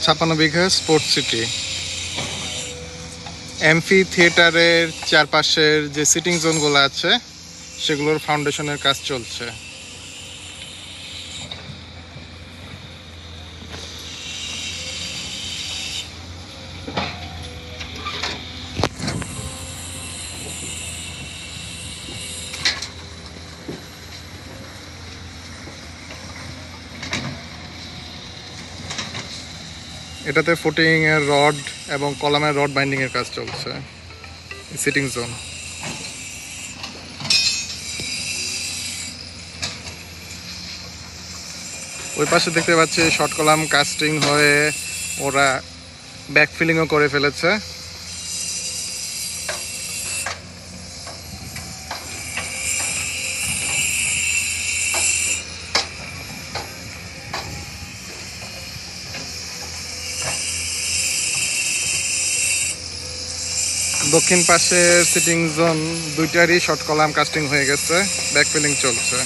56 বিঘা sports city. AMFI থিয়েটারের চারপাশের যে সিটিং জোনগুলো আছে সেগুলোর ফাউন্ডেশনের কাজ চলছে। এটাতে ফুটিং এর রড এবং কলামের রড বাইন্ডিং এর কাজ চলছে। Sitting zone. ওই পাশে দেখতে পাচ্ছি শর্ট কলাম কাস্টিং হয়ে ওরা ব্যাকফিলিংও করে ফেলেছে। দক্ষিণ পাশের সিটিং জোন দুইটারই শর্ট কলাম কাস্টিং হয়ে গেছে, ব্যাকফিলিং চলছে।